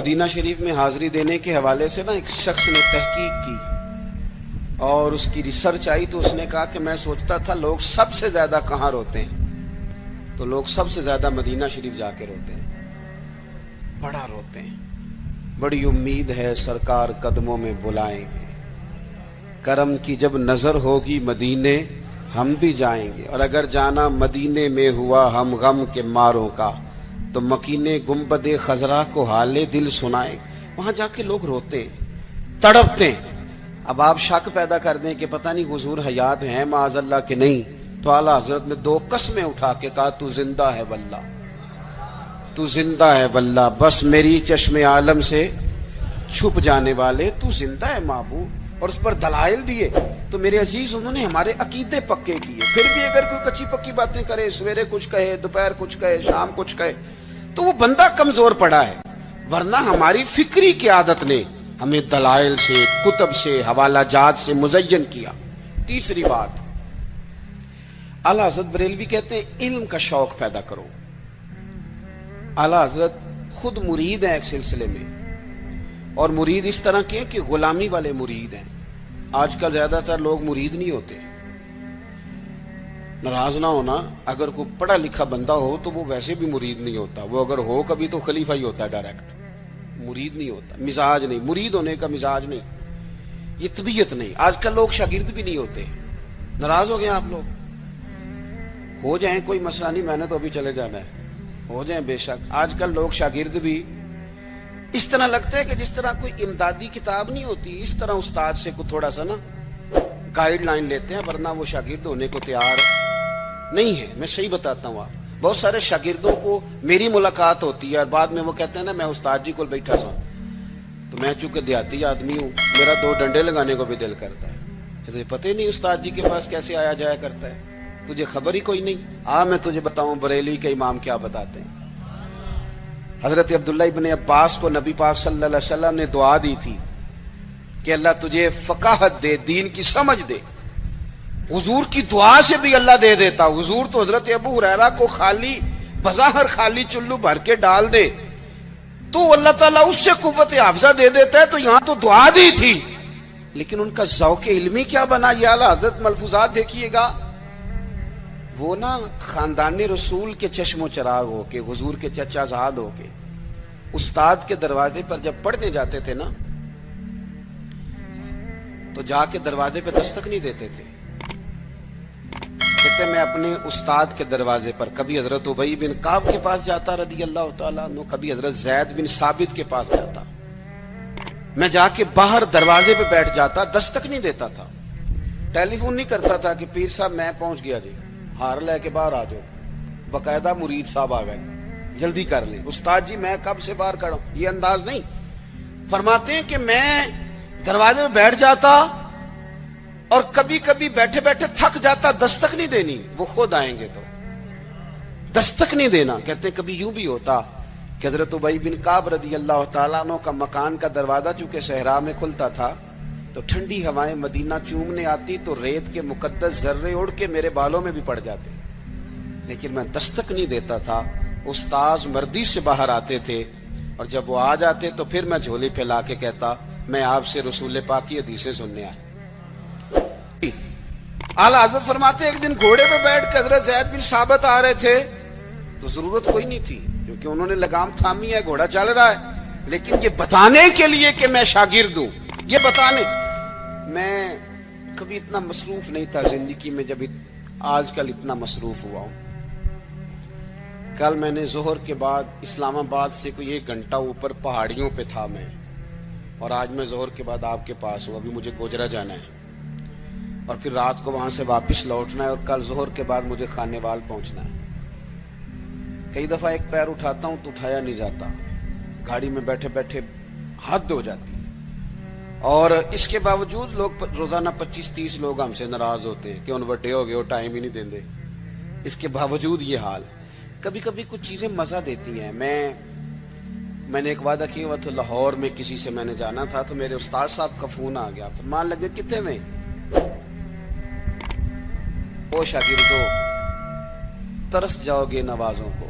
مدینہ شریف میں حاضری دینے کے حوالے سے نا ایک شخص نے تحقیق کی اور اس کی ریسرچ آئی تو اس نے کہا کہ میں سوچتا تھا لوگ سب سے زیادہ کہاں روتے ہیں، تو لوگ سب سے زیادہ مدینہ شریف جا کے روتے ہیں، بڑا روتے ہیں۔ بڑی امید ہے سرکار قدموں میں بلائیں گے، کرم کی جب نظر ہوگی مدینے ہم بھی جائیں گے، اور اگر جانا مدینے میں ہوا ہم غم کے ماروں کا تو مکینے گنبد خضرا کو حال دل سنائے۔ وہاں جا کے لوگ روتے ہیں، تڑپتے ہیں۔ اب آپ شک پیدا کر دیں کہ پتہ نہیں حضور حیات ہیں معاذ اللہ کہ نہیں، تو اعلیٰ حضرت نے 2 قسمیں اٹھا کے کہا تو زندہ ہے واللہ، تو زندہ ہے واللہ، بس میری چشم عالم سے چھپ جانے والے تو زندہ ہے معبود، اور اس پر دلائل دیے۔ تو میرے عزیز انہوں نے ہمارے عقیدے پکے کیے۔ پھر بھی اگر کوئی کچی پکی باتیں کرے، سویرے کچھ کہے، دوپہر کچھ کہے، شام کچھ کہے، تو وہ بندہ کمزور پڑا ہے، ورنہ ہماری فکری قیادت نے ہمیں دلائل سے، کتب سے، حوالہ جات سے مزین کیا۔ تیسری بات، اعلیٰ حضرت بریلوی کہتے ہیں علم کا شوق پیدا کرو۔ اعلیٰ حضرت خود مرید ہیں ایک سلسلے میں، اور مرید اس طرح کے کہ غلامی والے مرید ہیں۔ آج کل زیادہ تر لوگ مرید نہیں ہوتے، ناراض نہ ہونا، اگر کوئی پڑھا لکھا بندہ ہو تو وہ ویسے بھی مرید نہیں ہوتا، وہ اگر ہو کبھی تو خلیفہ ہی ہوتا ہے ڈائریکٹ، مرید نہیں ہوتا، مزاج نہیں، مرید ہونے کا مزاج نہیں، یہ طبیعت نہیں۔ آج کل لوگ شاگرد بھی نہیں ہوتے، ناراض ہو گئے آپ لوگ، ہو جائیں کوئی مسئلہ نہیں، میں نے تو ابھی چلے جانا ہے، ہو جائیں بے شک۔ آج کل لوگ شاگرد بھی اس طرح لگتا ہے کہ جس طرح کوئی امدادی کتاب نہیں ہوتی، اس طرح استاد سے کوئی تھوڑا سا نا گائیڈ لائن لیتے ہیں، ورنہ وہ شاگرد ہونے کو تیار نہیں ہے۔ میں صحیح بتاتا ہوں، آپ بہت سارے شاگردوں کو میری ملاقات ہوتی ہے اور بعد میں وہ کہتے ہیں نا میں استاد جی کو بیٹھا سا، تو میں چونکہ دیہاتی آدمی ہوں، میرا 2 ڈنڈے لگانے کو بھی دل کرتا ہے، تجھے پتہ ہی نہیں استاد جی کے پاس کیسے آیا جایا کرتا ہے، تجھے خبر ہی کوئی نہیں۔ میں تجھے بتاؤں بریلی کے امام کیا بتاتے ہیں۔ حضرت عبداللہ ابن عباس کو نبی پاک صلی اللہ علیہ وسلم نے دعا دی تھی کہ اللہ تجھے فقاہت دے، دین کی سمجھ دے۔ حضور کی دعا سے بھی اللہ دے دیتا۔ حضور تو حضرت ابو ہریرہ کو خالی بظاہر خالی چلو بھر کے ڈال دے تو اللہ تعالیٰ اس سے قوت حافظہ دے دیتا ہے، تو یہاں تو دعا دی تھی، لیکن ان کا ذوق علمی کیا بنا، یہ اعلیٰ حضرت ملفوظات دیکھیے گا۔ وہ نا خاندان رسول کے چشم و چراغ ہو کے، حضور کے چچا زاد ہو کے، استاد کے دروازے پر جب پڑھنے جاتے تھے نا تو جا کے دروازے پہ دستک نہیں دیتے تھے، کہتے میں اپنے استاد کے دروازے پر کبھی حضرت ابی بن کعب کے پاس جاتا رضی اللہ تعالیٰ عنہ، کبھی حضرت زید بن ثابت کے پاس جاتا، میں جا کے باہر دروازے پہ بیٹھ جاتا، دستک نہیں دیتا تھا، ٹیلی فون نہیں کرتا تھا کہ پیر صاحب میں پہنچ گیا جی، ہار لے کے باہر آ جاؤ، باقاعدہ مرید صاحب آ گئے جلدی کر لیں، استاد جی میں کب سے باہر کھڑا ہوں، یہ انداز نہیں۔ فرماتے ہیں کہ میں دروازے میں بیٹھ جاتا اور کبھی کبھی بیٹھے بیٹھے تھک جاتا، دستک نہیں دینی، وہ خود آئیں گے تو دستک نہیں دینا۔ کہتے ہیں کبھی یوں بھی ہوتا کہ حضرت ابی بن کعب رضی اللہ تعالیٰ عنہ کا مکان کا دروازہ چونکہ صحرا میں کھلتا تھا تو ٹھنڈی ہوائیں مدینہ چومنے آتی تو ریت کے مقدس ذرے اڑ کے میرے بالوں میں بھی پڑ جاتے، لیکن میں دستک نہیں دیتا تھا۔ استاذ مردی سے باہر آتے تھے اور جب وہ آ جاتے تو پھر میں جھولی پھیلا کے کہتا میں آپ سے رسول پاک کی حدیثیں سننے آیا۔ اعلیٰ حضرت فرماتے ایک دن گھوڑے پہ بیٹھ کے حضرت زید بن ثابت آ رہے تھے تو ضرورت کوئی نہیں تھی کیونکہ انہوں نے لگام تھامی ہے، گھوڑا چل رہا ہے، لیکن یہ بتانے کے لیے کہ میں شاگرد ہوں، یہ بتانے۔ میں کبھی اتنا مصروف نہیں تھا زندگی میں جب آج کل اتنا مصروف ہوا ہوں۔ کل میں نے ظہر کے بعد اسلام آباد سے کوئی 1 گھنٹہ اوپر پہاڑیوں پہ تھا میں، اور آج میں ظہر کے بعد آپ کے پاس ہوں، ابھی مجھے گوجرا جانا ہے اور پھر رات کو وہاں سے واپس لوٹنا ہے، اور کل ظہر کے بعد مجھے خانے وال پہنچنا ہے۔ کئی دفعہ ایک پیر اٹھاتا ہوں تو اٹھایا نہیں جاتا، گاڑی میں بیٹھے بیٹھے حد ہو جاتی ہے، اور اس کے باوجود لوگ روزانہ 25-30 لوگ ہم سے ناراض ہوتے ہیں کہ ان وڈے ہو گئے وہ ٹائم ہی نہیں دیندے۔ اس کے باوجود یہ حال، کبھی کبھی کچھ چیزیں مزہ دیتی ہیں۔ میں نے ایک وعدہ کیا ہوا تھا، لاہور میں کسی سے میں نے جانا تھا تو میرے استاد صاحب کا فون آ گیا، فرمان لگے کتنے میں، او شاگردو ترس جاؤ گے نوازوں کو،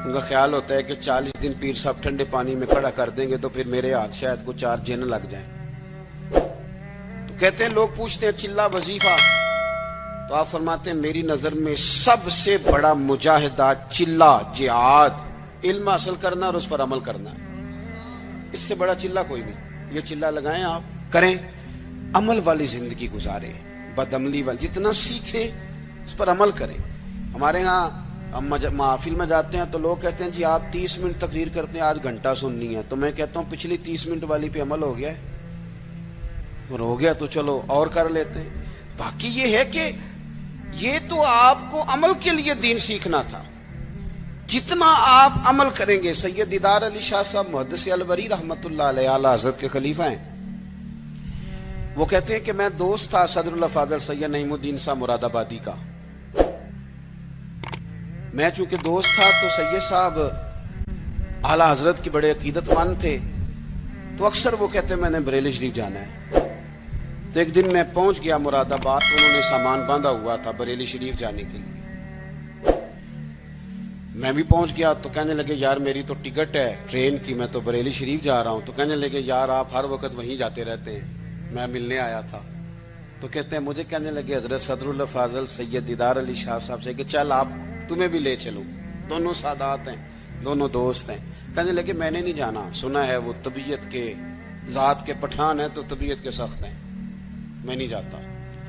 ان کا خیال ہوتا ہے کہ 40 دن پیر صاحب ٹھنڈے پانی میں کھڑا کر دیں گے تو پھر میرے ہاتھ شاید کو 4 جن لگ جائیں. تو کہتے ہیں لوگ پوچھتے ہیں چلا وظیفہ, تو آپ فرماتے ہیں میری نظر میں سب سے بڑا مجاہدہ چلا جہاد علم حاصل کرنا اور اس پر عمل کرنا ہے. اس سے بڑا چلا کوئی نہیں. یہ چلا لگائیں آپ, کریں, عمل والی زندگی گزاریں, بدعملی والی, جتنا سیکھیں اس پر عمل کریں. ہمارے ہاں ہم محافل میں جاتے ہیں تو لوگ کہتے ہیں جی آپ 30 منٹ تقریر کرتے ہیں, آج گھنٹہ سننی ہے. تو میں کہتا ہوں پچھلی 30 منٹ والی پہ عمل ہو گیا ہے, اور ہو گیا تو چلو اور کر لیتے ہیں. باقی یہ ہے کہ یہ تو آپ کو عمل کے لیے دین سیکھنا تھا. جتنا آپ عمل کریں گے. سید دیدار علی شاہ صاحب محدث الوری رحمت اللہ علیہ اعلی حضرت کے خلیفہ ہیں. وہ کہتے ہیں کہ میں دوست تھا صدر اللہ فاضل سید نعیم الدین صاحب مراد آبادی کا. میں چونکہ دوست تھا تو سید صاحب اعلی حضرت کی بڑے عقیدت مند تھے, تو اکثر وہ کہتے ہیں میں نے بریلی شریف جانا ہے. تو ایک دن میں پہنچ گیا مراد آباد, انہوں نے سامان باندھا ہوا تھا بریلی شریف جانے کے لیے. میں بھی پہنچ گیا تو کہنے لگے یار میری تو ٹکٹ ہے ٹرین کی, میں تو بریلی شریف جا رہا ہوں. تو کہنے لگے یار آپ ہر وقت وہیں جاتے رہتے ہیں, میں ملنے آیا تھا. تو کہتے ہیں مجھے کہنے لگے حضرت صدر اللہ فاضل سید دیدار علی شاہ صاحب سے کہ چل آپ تمہیں بھی لے چلوں, دونوں سادات ہیں, دونوں دوست ہیں. کہنے لگے میں نے نہیں جانا, سنا ہے وہ طبیعت کے ذات کے پٹھان ہیں تو طبیعت کے سخت ہیں, میں نہیں جاتا.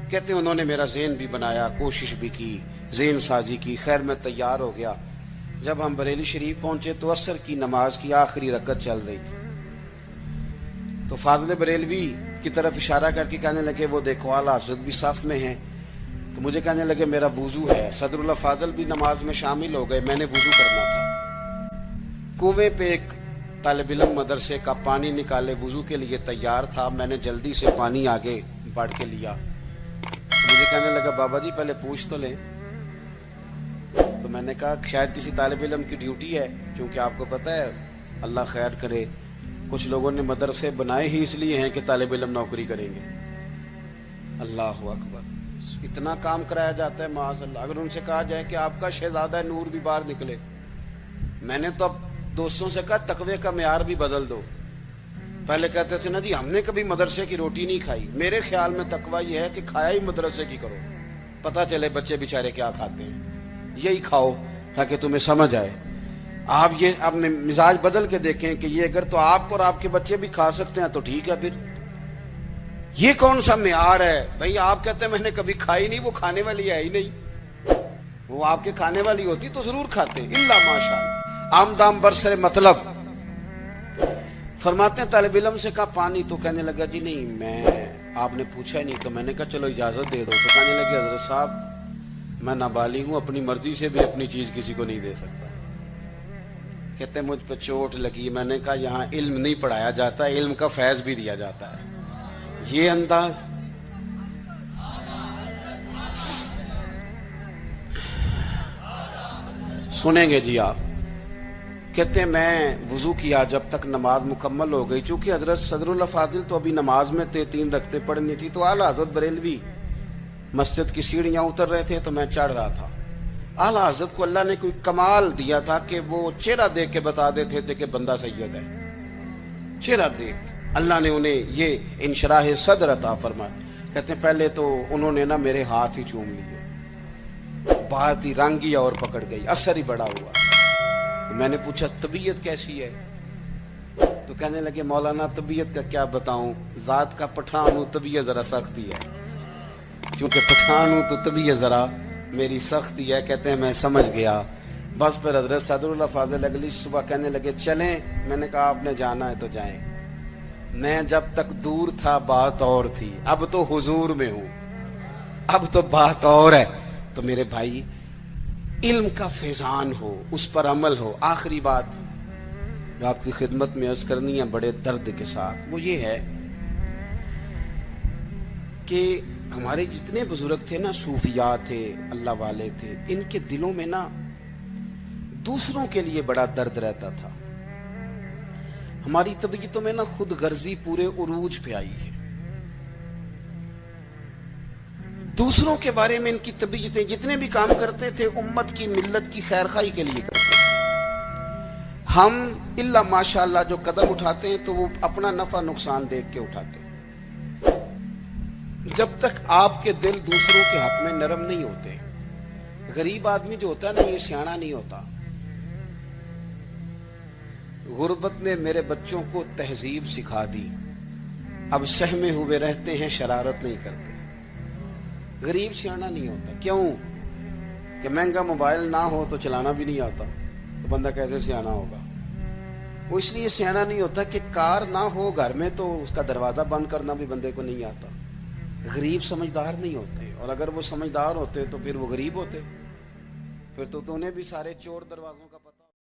کہتے ہیں انہوں نے میرا ذہن بھی بنایا, کوشش بھی کی, ذہن سازی کی. خیر میں تیار ہو گیا. جب ہم بریلی شریف پہنچے تو عصر کی نماز کی آخری رکعت چل رہی تھی. تو فاضل بریلوی کی طرف اشارہ کر کے کہنے لگے وہ دیکھو اعلیٰ حضرت بھی صف میں ہیں. تو مجھے کہنے لگے میرا وضو ہے. صدر اللہ فاضل بھی نماز میں شامل ہو گئے, میں نے وضو کرنا تھا. کنویں پہ ایک طالب علم مدرسے کا پانی نکالے وضو کے لیے تیار تھا. میں نے جلدی سے پانی آگے بڑھ کے لیا. مجھے کہنے لگا بابا جی پہلے پوچھ تو لیں. تو میں نے کہا شاید کسی طالب علم کی ڈیوٹی ہے, کیونکہ آپ کو پتہ ہے اللہ خیر کرے کچھ لوگوں نے مدرسے بنائے ہی اس لیے ہیں کہ طالب علم نوکری کریں گے. اللہ اکبر, اتنا کام کرایا جاتا ہے معاذ اللہ. اگر ان سے کہا جائے کہ آپ کا شہزادہ نور بھی باہر نکلے. میں نے تو اب دوستوں سے کہا تقوی کا معیار بھی بدل دو. پہلے کہتے تھے نا جی ہم نے کبھی مدرسے کی روٹی نہیں کھائی. میرے خیال میں تقوی یہ ہے کہ کھایا ہی مدرسے کی کرو, پتہ چلے بچے بیچارے کیا کھاتے ہیں. یہی کھاؤ تاکہ تمہیں سمجھ آئے. آپ یہ اپنے مزاج بدل کے دیکھیں کہ یہ اگر تو آپ اور آپ کے بچے بھی کھا سکتے ہیں تو ٹھیک ہے. پھر یہ کون سا معیار ہے بھائی؟ آپ کہتے ہیں میں نے کبھی کھائی نہیں, وہ کھانے والی ہے ہی نہیں. وہ آپ کے کھانے والی ہوتی تو ضرور کھاتے. اللہ ماشاءاللہ آمدام برسر مطلب. فرماتے ہیں طالب علم سے کہا پانی, تو کہنے لگا جی نہیں میں, آپ نے پوچھا ہی نہیں. تو میں نے کہا چلو اجازت دے دو. تو کہنے لگے حضرت صاحب میں نابالغ ہوں, اپنی مرضی سے بھی اپنی چیز کسی کو نہیں دے سکتا. کہتے ہیں مجھ پہ چوٹ لگی. میں نے کہا یہاں علم نہیں پڑھایا جاتا, علم کا فیض بھی دیا جاتا ہے. یہ انداز سنیں گے جی آپ. کہتے ہیں میں وضو کیا جب تک نماز مکمل ہو گئی. چونکہ حضرت صدر اللہ فاضل تو ابھی نماز میں تھے, 3 رکعتیں پڑھنی تھی. تو اعلیٰ حضرت بریلوی مسجد کی سیڑھیاں اتر رہے تھے تو میں چڑھ رہا تھا. اعلیٰ حضرت کو اللہ نے کوئی کمال دیا تھا کہ وہ چہرہ دیکھ کے بتا دیتے تھے کہ بندہ سید ہے. چہرہ دیکھ اللہ نے انہیں یہ انشراح صدر عطا فرمایا. کہتے ہیں پہلے تو انہوں نے نا میرے ہاتھ ہی چوم لیے, بات ہی رنگی اور پکڑ گئی, اثر ہی بڑا ہوا. میں نے پوچھا طبیعت کیسی ہے؟ تو کہنے لگے مولانا طبیعت کا کیا بتاؤں, ذات کا پٹھان ہوں, طبیعت ذرا سختی ہے. کیونکہ پٹھان ہوں تو طبیعت ذرا میری سختی ہے. کہتے ہیں میں سمجھ گیا. بس پھر حضرت صدر اللہ فاضل اگلی صبح کہنے لگے چلیں. میں نے کہا آپ نے جانا ہے تو جائیں. میں جب تک دور تھا بات اور تھی, اب تو حضور میں ہوں, اب تو بات اور ہے. تو میرے بھائی علم کا فیضان ہو, اس پر عمل ہو. آخری بات جو آپ کی خدمت میں عرض کرنی ہے بڑے درد کے ساتھ, وہ یہ ہے کہ ہمارے جتنے بزرگ تھے نا, صوفیاء تھے, اللہ والے تھے, ان کے دلوں میں نا دوسروں کے لیے بڑا درد رہتا تھا. ہماری طبیعتوں میں نا خود غرضی پورے عروج پہ آئی ہے. دوسروں کے بارے میں ان کی طبیعتیں جتنے بھی کام کرتے تھے امت کی ملت کی خیر خواہی کے لیے کرتے تھے. ہم الا ماشاءاللہ جو قدم اٹھاتے ہیں تو وہ اپنا نفع نقصان دیکھ کے اٹھاتے ہیں۔ جب تک آپ کے دل دوسروں کے حق میں نرم نہیں ہوتے، غریب آدمی جو ہوتا ہے نا، یہ سیانا نہیں ہوتا۔ غربت نے میرے بچوں کو تہذیب سکھا دی، اب سہمے ہوئے رہتے ہیں، شرارت نہیں کرتے۔ غریب سیانا نہیں ہوتا۔ کیوں؟ کہ مہنگا موبائل نہ ہو تو چلانا بھی نہیں آتا، تو بندہ کیسے سیانا ہوگا؟ وہ اس لیے سیانا نہیں ہوتا کہ کار نہ ہو گھر میں تو اس کا دروازہ بند کرنا بھی بندے کو نہیں آتا۔ غریب سمجھدار نہیں ہوتے، اور اگر وہ سمجھدار ہوتے تو پھر وہ غریب ہوتے، پھر تو انہیں بھی سارے چور دروازوں کا